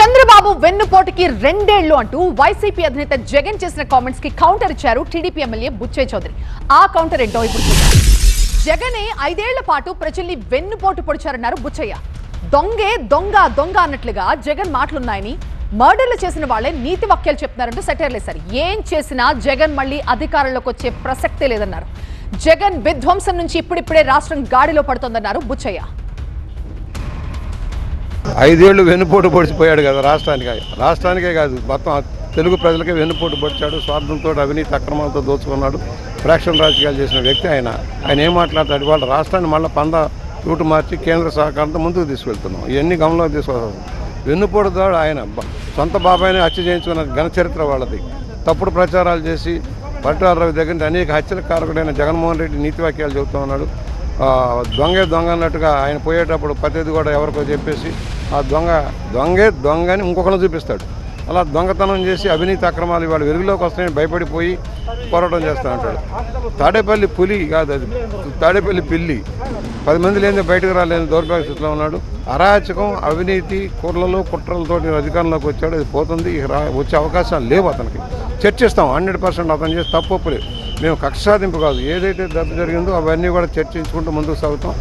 చంద్రబాబు వెన్నుపోటుకి రెండేళ్లు అంటూ వైసీపీ అధినేత జగన్ చేసిన కామెంట్స్ కి కౌంటర్ ఇచ్చారు టీడీపీ ఎమ్మెల్యే బుచ్చయ్య చౌదరి. ఆ కౌంటర్ ఏంటో ఇప్పుడు చూద్దాం. జగనే 5 ఏళ్ల పాటు ప్రజల్ని వెన్నుపోటు పొడిచారన్నారు బుచ్చయ్య. దొంగే దొంగ దొంగ అన్నట్లుగా జగన్ మాటలున్నాయని, మర్డర్లు చేసిన వాళ్లే నీతి వాక్యాలు చెప్తున్నారంటూ సెటైర్లేశారు. ఏం చేసినా జగన్ మళ్లీ అధికారంలోకి వచ్చే ప్రసక్తే లేదన్నారు. జగన్ విధ్వంసం నుంచి ఇప్పుడిప్పుడే రాష్ట్రం గాడిలో పడుతోందన్నారు బుచ్చయ్య. 5 ఏళ్ళు వెన్నుపోటు పొడిచిపోయాడు కదా రాష్ట్రానికే కాదు మొత్తం తెలుగు ప్రజలకే వెన్నుపోటు పొడిచాడు. స్వార్థంతో అవినీతి అక్రమాలతో దోచుకున్నాడు. ఫ్రాక్షన్ రాజకీయాలు చేసిన వ్యక్తి ఆయన ఏం మాట్లాడతాడు? వాళ్ళ రాష్ట్రాన్ని మళ్ళీ రూటు మార్చి కేంద్ర సహకారంతో ముందుకు తీసుకెళ్తున్నాం. ఇవన్నీ గమనంలో తీసుకోవాలి. వెన్నుపోటుదాడు ఆయన సొంత బాబాయిని హత్య చేయించుకున్న ఘన చరిత్ర వాళ్ళది. తప్పుడు ప్రచారాలు చేసి పట్టాల రవి దగ్గర నుంచి అనేక హత్యలకు కారకుడైన జగన్మోహన్ రెడ్డి నీతి వాక్యాలు చెబుతూ ఉన్నాడు. దొంగ అన్నట్టుగా ఆయన పోయేటప్పుడు ప్రతిది కూడా ఎవరికో చెప్పేసి ఆ దొంగే దొంగ అని ఇంకొకరిని చూపిస్తాడు. అలా దొంగతనం చేసి అవినీతి అక్రమాలు ఇవాళ వెలుగులోకి వస్తాయని భయపడిపోయి పోరాటం చేస్తూ ఉంటాడు. తాడేపల్లి పులి కాదు, అది తాడేపల్లి పిల్లి. 10 మంది లేని బయటకు రాలేని దౌర్భాగ్య స్థితిలో ఉన్నాడు. అరాచకం, అవినీతి, కుట్రలతో అధికారంలోకి వచ్చాడు. అది పోతుంది. వచ్చే అవకాశాలు లేవు. అతనికి చర్చిస్తాం 100%. అతను చేసి తప్పు లేదు. మేము కక్ష సాధింపు కాదు, ఏదైతే దెబ్బ జరిగిందో అవన్నీ కూడా చర్చించుకుంటూ ముందుకు సాగుతాం.